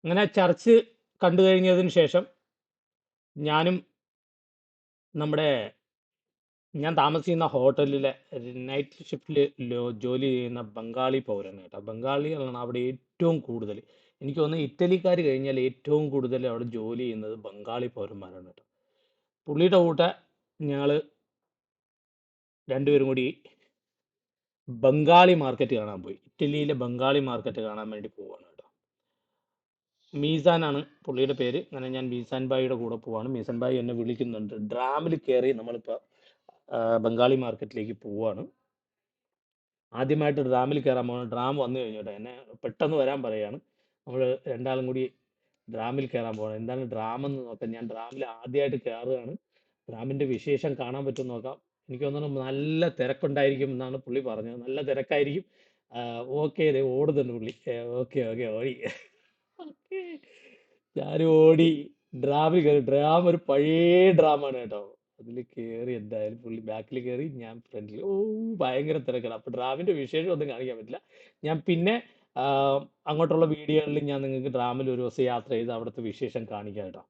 അങ്ങനെ ചർച്ച് കണ്ടു കഴിഞ്ഞതിന് ശേഷം ഞാനും നമ്മുടെ ഞാൻ താമസിക്കുന്ന ഹോട്ടലിലെ നൈറ്റ് ഷിഫ്റ്റിൽ ജോലി ചെയ്യുന്ന ബംഗാളി പൗരനാണ് കേട്ടോ. ബംഗാളികളാണ് അവിടെ ഏറ്റവും കൂടുതൽ. എനിക്ക് തോന്നുന്നു ഇറ്റലിക്കാർ കഴിഞ്ഞാൽ ഏറ്റവും കൂടുതൽ അവിടെ ജോലി ചെയ്യുന്നത് ബംഗാളി പൗരന്മാരാണ് കേട്ടോ. പുള്ളിയുടെ കൂടെ ഞങ്ങൾ രണ്ടുപേരും കൂടി ബംഗാളി മാർക്കറ്റ് കാണാൻ പോയി. ഇറ്റലിയിലെ ബംഗാളി മാർക്കറ്റ് കാണാൻ വേണ്ടി പോവാണ് കേട്ടോ. മീസാനാണ് പുള്ളിയുടെ പേര്. അങ്ങനെ ഞാൻ മീസാൻ ബായിയുടെ കൂടെ പോവാണ്. മീസാൻ ബായി എന്നെ വിളിക്കുന്നുണ്ട്. ഡ്രാമിൽ കയറി നമ്മളിപ്പോൾ ബംഗാളി മാർക്കറ്റിലേക്ക് പോവാണ്. ആദ്യമായിട്ട് ഡ്രാമിൽ കയറാൻ പോകണം. ഡ്രാം വന്നു കഴിഞ്ഞോട്ടെ, എന്നെ പെട്ടെന്ന് വരാൻ പറയാണ്. നമ്മൾ രണ്ടാളും കൂടി ഡ്രാമിൽ കയറാൻ പോകണം. എന്താണ് ഡ്രാം എന്ന് നോക്കാം. ഞാൻ ഡ്രാമിൽ ആദ്യമായിട്ട് കയറുകയാണ്. ഡ്രാമിൻ്റെ വിശേഷം കാണാൻ പറ്റും നോക്കാം. എനിക്ക് തോന്നുന്നു നല്ല തിരക്കുണ്ടായിരിക്കും എന്നാണ് പുള്ളി പറഞ്ഞത്. നല്ല തിരക്കായിരിക്കും. ഓക്കെ, ഓടുന്നുണ്ട് പുള്ളി. ഓക്കെ ഓക്കെ ഓടി. ഓക്കെ, ഞാൻ ഓടി ഡ്രാമിൽ കയറി. ഡ്രാം ഒരു പഴയ ഡ്രാമാണ് കേട്ടോ. അതിൽ കയറി എന്തായാലും പുള്ളി ബാക്കിൽ കയറി, ഞാൻ ഫ്രണ്ടിൽ. ഓ, ഭയങ്കര തിരക്കാണ്. അപ്പൊ ഡ്രാമിന്റെ വിശേഷം ഒന്നും കാണിക്കാൻ പറ്റില്ല. ഞാൻ പിന്നെ ആ, അങ്ങോട്ടുള്ള വീഡിയോകളിൽ ഞാൻ നിങ്ങൾക്ക് ഡ്രാമിൽ ഒരു ദിവസം യാത്ര ചെയ്ത് അവിടുത്തെ വിശേഷം കാണിക്കാം കേട്ടോ.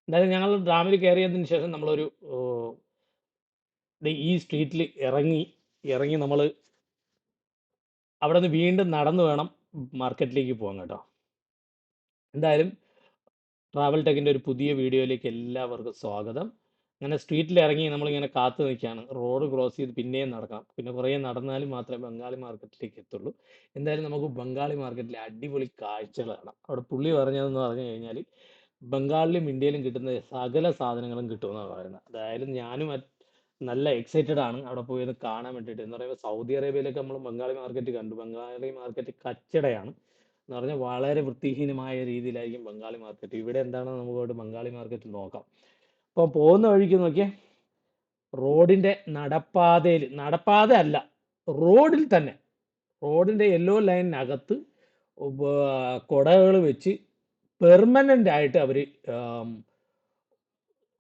എന്തായാലും ഞങ്ങൾ ഡ്രാമിൽ കയറിയതിന് ശേഷം നമ്മളൊരു ഈ സ്ട്രീറ്റിൽ ഇറങ്ങി നമ്മൾ അവിടെ നിന്ന് വീണ്ടും നടന്നു വേണം മാർക്കറ്റിലേക്ക് പോകാൻ കേട്ടോ. എന്തായാലും ട്രാവൽ ടെക്കിൻ്റെ ഒരു പുതിയ വീഡിയോയിലേക്ക് എല്ലാവർക്കും സ്വാഗതം. അങ്ങനെ സ്ട്രീറ്റിൽ ഇറങ്ങി നമ്മളിങ്ങനെ കാത്തു നിൽക്കുകയാണ്. റോഡ് ക്രോസ് ചെയ്ത് പിന്നെയും നടക്കാം. പിന്നെ കുറേ നടന്നാലും മാത്രമേ ബംഗാളി മാർക്കറ്റിലേക്ക് എത്തുള്ളൂ. എന്തായാലും നമുക്ക് ബംഗാളി മാർക്കറ്റിലെ അടിപൊളി കാഴ്ചകൾ കാണാം. അവിടെ പുള്ളി പറഞ്ഞതെന്ന് പറഞ്ഞു കഴിഞ്ഞാൽ ബംഗാളിലും ഇന്ത്യയിലും കിട്ടുന്ന സകല സാധനങ്ങളും കിട്ടുമെന്നാണ് പറയുന്നത്. അതായത് ഞാനും നല്ല എക്സൈറ്റഡ് ആണ് അവിടെ പോയി ഒന്ന് കാണാൻ വേണ്ടിയിട്ട്. എന്ന് പറയുമ്പോൾ സൗദി അറേബ്യയിലൊക്കെ നമ്മൾ ബംഗാളി മാർക്കറ്റ് കണ്ടു. ബംഗാളി മാർക്കറ്റ് കച്ചടയാണ് എന്ന് പറഞ്ഞാൽ വളരെ വൃത്തിഹീനമായ രീതിയിലായിരിക്കും ബംഗാളി മാർക്കറ്റ്. ഇവിടെ എന്താണെന്ന് നമുക്ക് ബംഗാളി മാർക്കറ്റ് നോക്കാം. അപ്പോൾ പോകുന്ന വഴിക്ക് നോക്കിയേ, റോഡിന്റെ നടപ്പാത അല്ല, റോഡിൽ തന്നെ, റോഡിന്റെ യെല്ലോ ലൈനിനകത്ത് കുടകൾ വെച്ച് പെർമനന്റ് ആയിട്ട് അവർ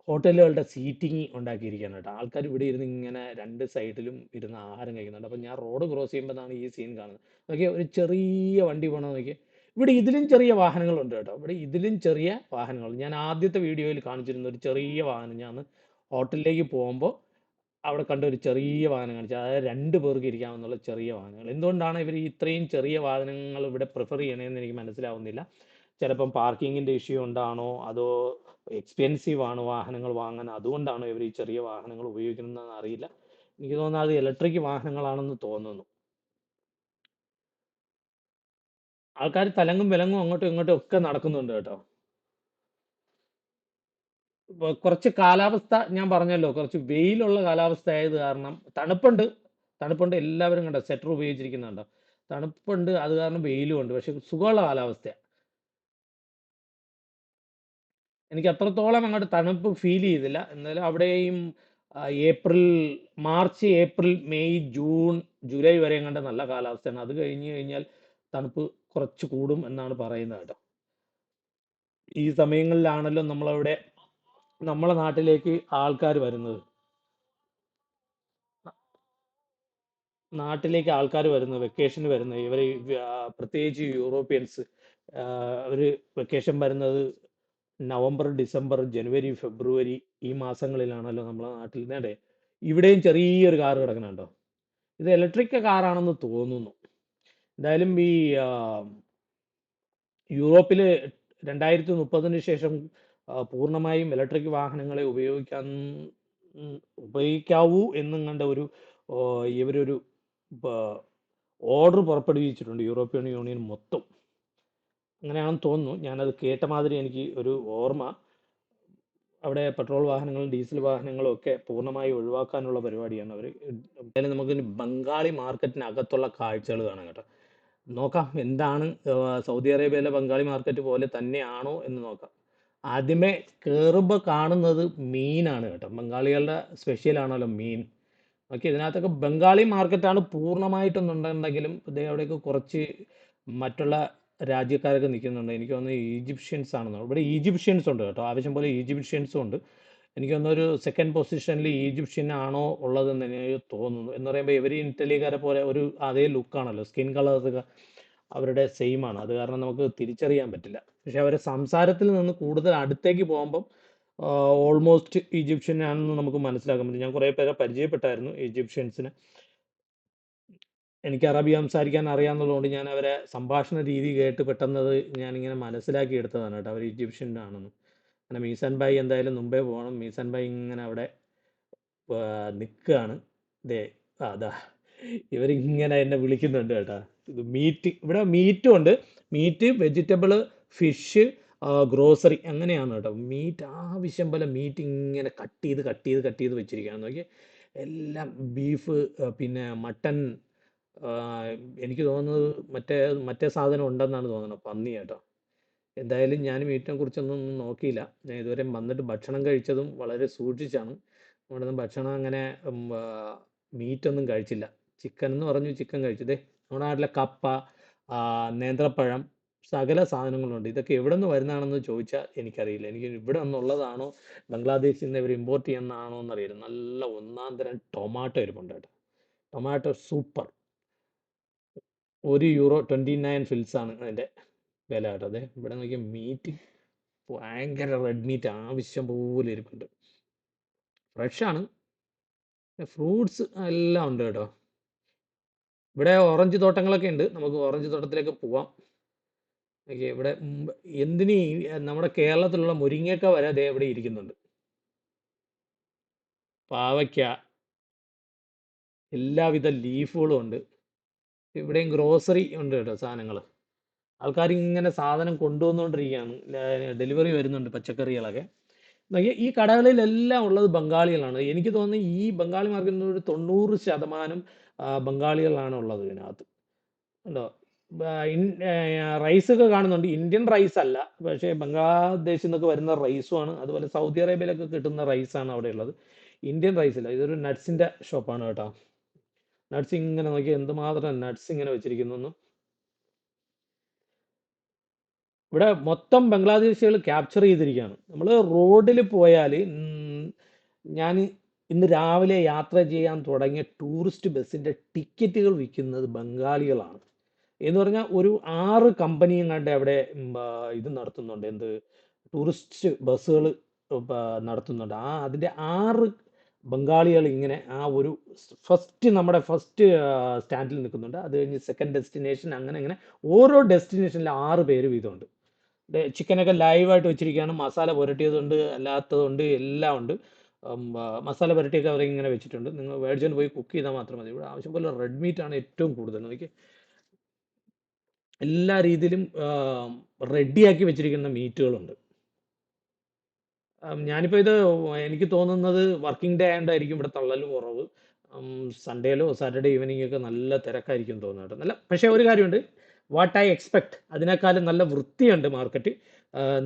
ഹോട്ടലുകളുടെ സീറ്റിംഗ് ഉണ്ടാക്കിയിരിക്കുകയാണ് കേട്ടോ. ആൾക്കാർ ഇവിടെ ഇരുന്ന് ഇങ്ങനെ രണ്ട് സൈഡിലും ഇരുന്ന് ആഹാരം കഴിക്കുന്നുണ്ട്. അപ്പം ഞാൻ റോഡ് ക്രോസ് ചെയ്യുമ്പോഴാണ് ഈ സീൻ കാണുന്നത്. നോക്കിയാൽ ഒരു ചെറിയ വണ്ടി പോകണം നോക്കിയാൽ. ഇവിടെ ഇതിലും ചെറിയ വാഹനങ്ങളുണ്ട് കേട്ടോ. ഇവിടെ ഇതിലും ചെറിയ വാഹനങ്ങൾ ഞാൻ ആദ്യത്തെ വീഡിയോയിൽ കാണിച്ചിരുന്ന ഒരു ചെറിയ വാഹനം, ഞാൻ ഹോട്ടലിലേക്ക് പോകുമ്പോൾ അവിടെ കണ്ട ഒരു ചെറിയ വാഹനം കാണിച്ചു. അതായത് 2 പേർക്ക് ഇരിക്കാമെന്നുള്ള ചെറിയ വാഹനങ്ങൾ. എന്തുകൊണ്ടാണ് ഇവർ ഇത്രയും ചെറിയ വാഹനങ്ങൾ ഇവിടെ പ്രിഫർ ചെയ്യണമെന്ന് എനിക്ക് മനസ്സിലാവുന്നില്ല. ചിലപ്പം പാർക്കിങ്ങിൻ്റെ ഇഷ്യൂ കൊണ്ടാണോ, അതോ എക്സ്പെൻസീവ് ആണ് വാഹനങ്ങൾ വാങ്ങാൻ, അതുകൊണ്ടാണോ ഇവർ ഈ ചെറിയ വാഹനങ്ങൾ ഉപയോഗിക്കുന്നതെന്ന് അറിയില്ല. എനിക്ക് തോന്നുന്നത് അത് ഇലക്ട്രിക് വാഹനങ്ങളാണെന്ന് തോന്നുന്നു. ആൾക്കാർ തലങ്ങും വിലങ്ങും അങ്ങോട്ടും ഇങ്ങോട്ടും ഒക്കെ നടക്കുന്നുണ്ട് കേട്ടോ. കുറച്ച് കാലാവസ്ഥ ഞാൻ പറഞ്ഞല്ലോ, കുറച്ച് വെയിലുള്ള കാലാവസ്ഥ ആയത് കാരണം തണുപ്പുണ്ട്. എല്ലാവരും കണ്ടോ സ്വെറ്റർ ഉപയോഗിച്ചിരിക്കുന്നുണ്ടോ. തണുപ്പുണ്ട്, അത് കാരണം വെയിലും ഉണ്ട്. പക്ഷെ സുഖമുള്ള കാലാവസ്ഥയാണ്. എനിക്ക് അത്രത്തോളം അങ്ങോട്ട് തണുപ്പ് ഫീൽ ചെയ്തില്ല. എന്നാലും അവിടെയും April, March, April, May, June, July വരെ കണ്ട നല്ല കാലാവസ്ഥയാണ്. അത് കഴിഞ്ഞ് കഴിഞ്ഞാൽ തണുപ്പ് കുറച്ച് കൂടും എന്നാണ് പറയുന്നത് കേട്ടോ. ഈ സമയങ്ങളിലാണല്ലോ നമ്മളെ നാട്ടിലേക്ക് ആൾക്കാർ വരുന്നത്. വെക്കേഷന് വരുന്നത് ഇവർ, പ്രത്യേകിച്ച് യൂറോപ്യൻസ്. അവർ വെക്കേഷൻ വരുന്നത് നവംബർ, ഡിസംബർ, ജനുവരി, ഫെബ്രുവരി ഈ മാസങ്ങളിലാണല്ലോ നമ്മളെ നാട്ടിൽ. നേടെ ഇവിടെയും ചെറിയൊരു കാറ് കിടക്കണുണ്ടോ. ഇത് ഇലക്ട്രിക് കാറാണെന്ന് തോന്നുന്നു. എന്തായാലും ഈ യൂറോപ്പിൽ 2030 ശേഷം പൂർണ്ണമായും ഇലക്ട്രിക് വാഹനങ്ങളെ ഉപയോഗിക്കാവൂ എന്നും കണ്ട ഇവരൊരു ഓർഡർ പുറപ്പെടുവിച്ചിട്ടുണ്ട് യൂറോപ്യൻ യൂണിയൻ മൊത്തം. അങ്ങനെയാണെന്ന് തോന്നുന്നു. ഞാനത് കേട്ട മാതിരി എനിക്ക് ഒരു ഓർമ്മ. അവിടെ പെട്രോൾ വാഹനങ്ങളും ഡീസൽ വാഹനങ്ങളും ഒക്കെ പൂർണ്ണമായി ഒഴിവാക്കാനുള്ള പരിപാടിയാണ് അവർ. എന്തായാലും നമുക്ക് ബംഗാളി മാർക്കറ്റിനകത്തുള്ള കാഴ്ചകൾ കാണാം കേട്ടോ. നോക്കാം എന്താണ് സൗദി അറേബ്യയിലെ ബംഗാളി മാർക്കറ്റ് പോലെ തന്നെയാണോ എന്ന് നോക്കാം. ആദ്യമേ കയറുമ്പോൾ കാണുന്നത് മീനാണ് കേട്ടോ. ബംഗാളികളുടെ സ്പെഷ്യലാണല്ലോ മീൻ. ഓക്കെ, ഇതിനകത്തൊക്കെ ബംഗാളി മാർക്കറ്റാണ് പൂർണ്ണമായിട്ടൊന്നുണ്ടെങ്കിലും അവിടെയൊക്കെ കുറച്ച് മറ്റുള്ള രാജ്യക്കാരൊക്കെ നിൽക്കുന്നുണ്ട്. എനിക്ക് തോന്നുന്നത് ഈജിപ്ഷ്യൻസ് ആണെന്ന്. ഇവിടെ ഈജിപ്ഷ്യൻസ് ഉണ്ട് കേട്ടോ, ആവശ്യം പോലെ ഈജിപ്ഷ്യൻസും ഉണ്ട്. എനിക്ക് തോന്നുന്നു ഒരു സെക്കൻഡ് പൊസിഷനിൽ ഈജിപ്ഷ്യൻ ആണോ ഉള്ളതെന്ന് എനിക്ക് തോന്നുന്നു. എന്ന് പറയുമ്പോൾ ഇവർ ഇറ്റലിക്കാരെ പോലെ ഒരു അതേ ലുക്കാണല്ലോ, സ്കിൻ കളേഴ്സൊക്കെ അവരുടെ സെയിം ആണ്. അത് കാരണം നമുക്ക് തിരിച്ചറിയാൻ പറ്റില്ല. പക്ഷെ അവരെ സംസാരത്തിൽ നിന്ന് കൂടുതൽ അടുത്തേക്ക് പോകുമ്പം ഓൾമോസ്റ്റ് ഈജിപ്ഷ്യൻ ആണെന്ന് നമുക്ക് മനസ്സിലാക്കാൻ പറ്റും. ഞാൻ കുറേ പേരെ പരിചയപ്പെട്ടായിരുന്നു ഈജിപ്ഷ്യൻസിനെ. എനിക്ക് അറബി സംസാരിക്കാൻ അറിയാമെന്നുള്ളതുകൊണ്ട് ഞാൻ അവരെ സംഭാഷണ രീതി കേട്ട് പെട്ടെന്നത് ഞാനിങ്ങനെ മനസ്സിലാക്കി എടുത്തതാണ് കേട്ടോ, അവർ ഈജിപ്ഷ്യൻ ആണെന്ന്. അങ്ങനെ മീസാൻ ഭായി എന്തായാലും മുമ്പേ പോകണം. മീസാൻ ഭായി ഇങ്ങനെ അവിടെ നിൽക്കുകയാണ്. ദേ അതാ ഇവരിങ്ങനെ എന്നെ വിളിക്കുന്നുണ്ട് കേട്ടോ. ഇത് മീറ്റ്, ഇവിടെ മീറ്റും ഉണ്ട്. മീറ്റ്, വെജിറ്റബിള്, ഫിഷ്, ഗ്രോസറി, അങ്ങനെയാണ് കേട്ടോ. മീറ്റ് ആവശ്യം പോലെ മീറ്റ് ഇങ്ങനെ കട്ട് ചെയ്ത് വെച്ചിരിക്കുകയാണ് നോക്കി. എല്ലാം ബീഫ്, പിന്നെ മട്ടൻ, എനിക്ക് തോന്നുന്നത് മറ്റേ സാധനം ഉണ്ടെന്നാണ് തോന്നുന്നത്, പന്നി കേട്ടോ. എന്തായാലും ഞാൻ മീറ്റിനെ കുറിച്ചൊന്നും നോക്കിയില്ല. ഞാൻ ഇതുവരെ വന്നിട്ട് ഭക്ഷണം കഴിച്ചതും വളരെ സൂക്ഷിച്ചാണ്. അവിടെ നിന്ന് ഭക്ഷണം അങ്ങനെ മീറ്റൊന്നും കഴിച്ചില്ല. ചിക്കൻ എന്ന് പറഞ്ഞു, ചിക്കൻ കഴിച്ചു. ദേ നമ്മുടെ നാട്ടിലെ കപ്പ, നേന്ത്രപ്പഴം, സകല സാധനങ്ങളുണ്ട്. ഇതൊക്കെ എവിടെ നിന്ന് വരുന്നതാണെന്ന് ചോദിച്ചാൽ എനിക്കറിയില്ല. എനിക്ക് ഇവിടെ നിന്നുള്ളതാണോ ബംഗ്ലാദേശിൽ നിന്ന് ഇവർ ഇമ്പോർട്ട് ചെയ്യുന്നതാണോ എന്നറിയില്ല. നല്ല ഒന്നാം തരം ടൊമാറ്റോ ഇരിപ്പുണ്ട് കേട്ടോ. Tomato super. €1 ആണ് അതിൻ്റെ വില കേട്ടോ. അതെ ഇവിടെ നോക്കിയാൽ മീറ്റ് ഭയങ്കര റെഡ് മീറ്റ് ആവശ്യം പോലെ ഇരിപ്പുണ്ട്. ഫ്രഷാണ്. ഫ്രൂട്ട്സ് എല്ലാം ഉണ്ട് കേട്ടോ. ഇവിടെ ഓറഞ്ച് തോട്ടങ്ങളൊക്കെ ഉണ്ട്. നമുക്ക് ഓറഞ്ച് തോട്ടത്തിലേക്ക് പോവാം. ഓക്കെ, ഇവിടെ എന്തിനീ നമ്മുടെ കേരളത്തിലുള്ള മുരിങ്ങക്ക വരെ അതേ ഇവിടെ ഇരിക്കുന്നുണ്ട്. പാവയ്ക്ക, എല്ലാവിധ ലീഫുകളും ഉണ്ട്. ഇവിടെയും ഗ്രോസറി ഉണ്ട് കേട്ടോ, സാധനങ്ങൾ. ആൾക്കാർ ഇങ്ങനെ സാധനം കൊണ്ടുവന്നുകൊണ്ടിരിക്കുകയാണ്. ഡെലിവറി വരുന്നുണ്ട് പച്ചക്കറികളൊക്കെ. ഈ കടകളിലെല്ലാം ഉള്ളത് ബംഗാളികളാണ്. എനിക്ക് തോന്നുന്നു ഈ ബംഗാളി മാർക്കറ്റിൽ ഒരു 90% ബംഗാളികളാണ് ഉള്ളത് ഇതിനകത്ത്. ഉണ്ടോ? റൈസ് ഒക്കെ കാണുന്നുണ്ട്. ഇന്ത്യൻ റൈസ് അല്ല, പക്ഷേ ബംഗ്ലാദേശിൽ നിന്നൊക്കെ വരുന്ന റൈസുമാണ്. അതുപോലെ സൗദി അറേബ്യയിലൊക്കെ കിട്ടുന്ന റൈസാണ് അവിടെ ഉള്ളത്. ഇന്ത്യൻ റൈസ് ഇല്ല. ഇതൊരു നട്ട്സിൻ്റെ ഷോപ്പാണ് കേട്ടോ. നട്ട്സ് ഇങ്ങനെ നോക്കി എന്തുമാത്രം നട്ട്സ് ഇങ്ങനെ വെച്ചിരിക്കുന്നു. ഇവിടെ മൊത്തം ബംഗ്ലാദേശികൾ ക്യാപ്ചർ ചെയ്തിരിക്കുകയാണ്. നമ്മൾ റോഡിൽ പോയാൽ, ഞാൻ ഇന്ന് രാവിലെ യാത്ര ചെയ്യാൻ തുടങ്ങിയ ടൂറിസ്റ്റ് ബസ്സിൻ്റെ ടിക്കറ്റുകൾ വിൽക്കുന്നത് ബംഗാളികളാണ്. എന്ന് പറഞ്ഞാൽ ഒരു 6 കമ്പനിയും കണ്ട് അവിടെ ഇത് നടത്തുന്നുണ്ട്. എന്ത് ടൂറിസ്റ്റ് ബസ്സുകൾ നടത്തുന്നുണ്ട്. അതിൻ്റെ 6 ബംഗാളികൾ ഇങ്ങനെ ആ ഒരു നമ്മുടെ ഫസ്റ്റ് സ്റ്റാൻഡിൽ നിൽക്കുന്നുണ്ട്. അത് കഴിഞ്ഞ് സെക്കൻഡ് ഡെസ്റ്റിനേഷൻ, അങ്ങനെ അങ്ങനെ ഓരോ ഡെസ്റ്റിനേഷനിൽ 6 പേര് വീതമുണ്ട്. ചിക്കനൊക്കെ ലൈവായിട്ട് വെച്ചിരിക്കുകയാണ്. മസാല പുരട്ടിയതുണ്ട്, അല്ലാത്തതുണ്ട്, എല്ലാം ഉണ്ട്. മസാല പുരട്ടിയൊക്കെ അവരിങ്ങനെ വെച്ചിട്ടുണ്ട്. നിങ്ങൾ മേടിച്ചുകൊണ്ട് പോയി കുക്ക് ചെയ്താൽ മാത്രം മതി. ഇവിടെ ആവശ്യം പോലെ റെഡ് മീറ്റ് ആണ് ഏറ്റവും കൂടുതൽ. എനിക്ക് എല്ലാ രീതിയിലും റെഡിയാക്കി വെച്ചിരിക്കുന്ന മീറ്റുകളുണ്ട്. ഞാനിപ്പോൾ ഇത് എനിക്ക് തോന്നുന്നത് വർക്കിംഗ് ഡേ ആയതുകൊണ്ടായിരിക്കും ഇവിടെ തള്ളൽ കുറവ്. സൺഡേയിലോ സാറ്റർഡേ ഈവനിങ് ഒക്കെ നല്ല തിരക്കായിരിക്കും തോന്നുന്നു കേട്ടോ. നല്ല, പക്ഷേ ഒരു കാര്യമുണ്ട്, വാട്ട് ഐ എക്സ്പെക്ട് അതിനേക്കാളും നല്ല വൃത്തിയുണ്ട് മാർക്കറ്റ്.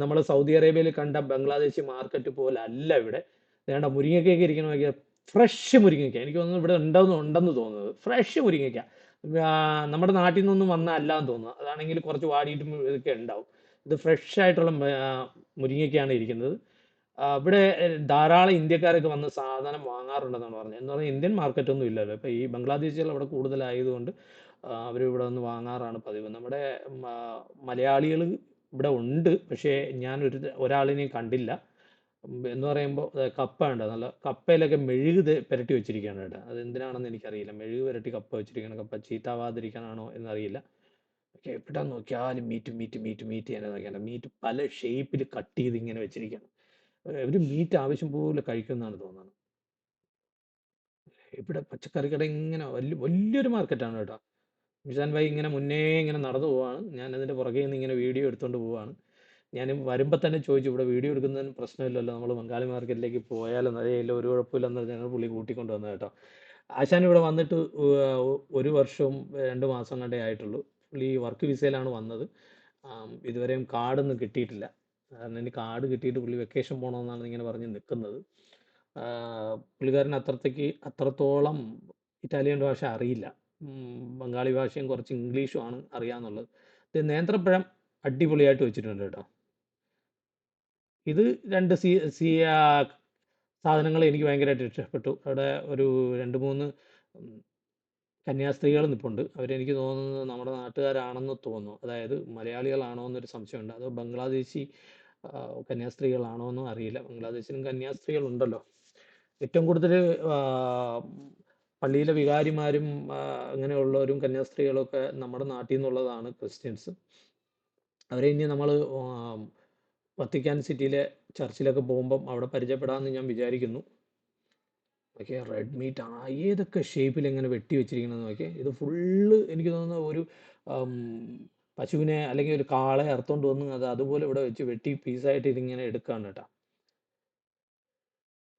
നമ്മൾ സൗദി അറേബ്യയിൽ കണ്ട ബംഗ്ലാദേശി മാർക്കറ്റ് പോലെ അല്ല ഇവിടെ. വേണ്ട, മുരിങ്ങയ്ക്കൊക്കെ ഇരിക്കണമെങ്കിൽ ഫ്രഷ് മുരിങ്ങയ്ക്ക എനിക്ക് തോന്നുന്നു ഇവിടെ ഉണ്ടെന്ന് തോന്നുന്നത്. ഫ്രഷ് മുരിങ്ങയ്ക്ക നമ്മുടെ നാട്ടിൽ നിന്നൊന്നും വന്ന അല്ലാന്ന് തോന്നുന്നു. അതാണെങ്കിൽ കുറച്ച് വാടിയിട്ടും ഇതൊക്കെ ഉണ്ടാവും. ഇത് ഫ്രഷ് ആയിട്ടുള്ള മുരിങ്ങയ്ക്കാണ് ഇരിക്കുന്നത്. ഇവിടെ ധാരാളം ഇന്ത്യക്കാരൊക്കെ വന്ന് സാധനം വാങ്ങാറുണ്ടെന്നാണ് പറഞ്ഞത്. എന്ന് പറഞ്ഞാൽ ഇന്ത്യൻ മാർക്കറ്റൊന്നും ഇല്ലല്ലോ. ഇപ്പോൾ ഈ ബംഗ്ലാദേശികൾ അവിടെ കൂടുതലായതുകൊണ്ട് അവർ ഇവിടെ വന്ന് വാങ്ങാറാണ് പതിവ്. നമ്മുടെ മലയാളികൾ ഇവിടെ ഉണ്ട്, പക്ഷേ ഞാൻ ഒരാളിനെയും കണ്ടില്ല. എന്ന് പറയുമ്പോൾ കപ്പ ഉണ്ട്. നല്ല കപ്പയിലൊക്കെ മെഴുക് പുരട്ടി വെച്ചിരിക്കുകയാണ് കേട്ടോ. അത് എന്തിനാണെന്ന് എനിക്കറിയില്ല. മെഴുക് പുരട്ടി കപ്പ വെച്ചിരിക്കുകയാണ്. കപ്പ ചീത്താവാതിരിക്കാനാണോ എന്നറിയില്ല. പക്ഷേ എവിടെ നോക്കിയാലും മീറ്റ് ചെയ്യാൻ നോക്കിയാൽ മീറ്റ് പല ഷേപ്പിൽ കട്ട് ചെയ്ത് ഇങ്ങനെ വെച്ചിരിക്കുകയാണ്. ഒരു മീറ്റ് ആവശ്യം പോലെ കഴിക്കുമെന്നാണ് തോന്നുന്നത്. ഇവിടെ പച്ചക്കറി കട ഇങ്ങനെ വലിയൊരു മാർക്കറ്റാണ് കേട്ടോ. മിഷാൻ ഭായി ഇങ്ങനെ മുന്നേ ഇങ്ങനെ നടന്നു പോവാണ്. ഞാൻ അതിൻ്റെ പുറകെ നിന്ന് ഇങ്ങനെ വീഡിയോ എടുത്തുകൊണ്ട് പോവാണ്. ഞാൻ വരുമ്പോൾ തന്നെ ചോദിച്ചു, ഇവിടെ വീഡിയോ എടുക്കുന്നതിന് പ്രശ്നമില്ലല്ലോ, നമ്മൾ ബംഗാളി മാർക്കറ്റിലേക്ക് പോയാലും അതേയില്ല, ഒരു കുഴപ്പമില്ലെന്ന് ഞങ്ങൾ പുള്ളി കൂട്ടിക്കൊണ്ട് വന്നത് കേട്ടോ. ആശാൻ ഇവിടെ വന്നിട്ട് 1 വർഷവും 2 മാസം കണ്ടേ ആയിട്ടുള്ളൂ. പുള്ളി വർക്ക് വിസയിലാണ് വന്നത്. ഇതുവരെയും കാർഡൊന്നും കിട്ടിയിട്ടില്ല. കാരണം ഇനി കാർഡ് കിട്ടിയിട്ട് പുള്ളി വെക്കേഷൻ പോകണമെന്നാണ് ഇങ്ങനെ പറഞ്ഞ് നിൽക്കുന്നത്. പുള്ളിക്കാരൻ അത്രത്തോളം ഇറ്റാലിയൻ ഭാഷ അറിയില്ല. ബംഗാളി ഭാഷയും കുറച്ച് ഇംഗ്ലീഷും ആണ് അറിയാമെന്നുള്ളത്. ഇത് നേന്ത്രപ്പഴം അടിപൊളിയായിട്ട് വെച്ചിട്ടുണ്ട് കേട്ടോ. ഇത് 2 സാധനങ്ങൾ എനിക്ക് ഭയങ്കരമായിട്ട് ഇഷ്ടപ്പെട്ടു. അവിടെ ഒരു 2-3 കന്യാസ്ത്രീകൾ നിൽപ്പുണ്ട്. അവരെനിക്ക് തോന്നുന്നത് നമ്മുടെ നാട്ടുകാരാണെന്ന് തോന്നുന്നു. അതായത് മലയാളികളാണോ എന്നൊരു സംശയമുണ്ട്. അതോ ബംഗ്ലാദേശി കന്യാസ്ത്രീകളാണോ എന്നും അറിയില്ല. ബംഗ്ലാദേശിലും കന്യാസ്ത്രീകളുണ്ടല്ലോ. ഏറ്റവും കൂടുതൽ പള്ളിയിലെ വികാരിമാരും അങ്ങനെയുള്ളവരും കന്യാസ്ത്രീകളൊക്കെ നമ്മുടെ നാട്ടിൽ നിന്നുള്ളതാണ് ക്രിസ്ത്യൻസ്. അവരെ ഇനി നമ്മൾ വത്തിക്കാൻ സിറ്റിയിലെ ചർച്ചിലൊക്കെ പോകുമ്പം അവിടെ പരിചയപ്പെടാമെന്ന് ഞാൻ വിചാരിക്കുന്നു. ഓക്കെ, റെഡ് മീറ്റ് ഏതൊക്കെ ഷേപ്പിൽ എങ്ങനെ വെട്ടി വെച്ചിരിക്കണമെന്ന് നോക്കിയേ. ഇത് ഫുള്ള് എനിക്ക് തോന്നുന്ന ഒരു പശുവിനെ അല്ലെങ്കിൽ ഒരു കാളെ അറുത്തോണ്ട് വന്ന് അത് അതുപോലെ ഇവിടെ വെച്ച് വെട്ടി പീസായിട്ട് ഇതിങ്ങനെ എടുക്കുകയാണ് കേട്ടോ.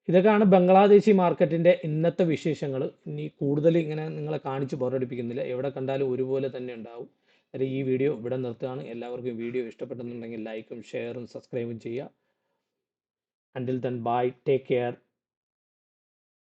ഇതൊക്കെയാണ് ബംഗ്ലാദേശി മാർക്കറ്റിൻ്റെ ഇന്നത്തെ വിശേഷങ്ങൾ. ഇനി കൂടുതൽ ഇങ്ങനെ നിങ്ങളെ കാണിച്ച് ബോറടിപ്പിക്കുന്നില്ല. എവിടെ കണ്ടാലും ഒരുപോലെ തന്നെ ഉണ്ടാവും. അതായത് ഈ വീഡിയോ ഇവിടെ നിർത്തുകയാണ്. എല്ലാവർക്കും വീഡിയോ ഇഷ്ടപ്പെട്ടെന്നുണ്ടെങ്കിൽ ലൈക്കും ഷെയറും സബ്സ്ക്രൈബും ചെയ്യുക. Until then, bye. Take care.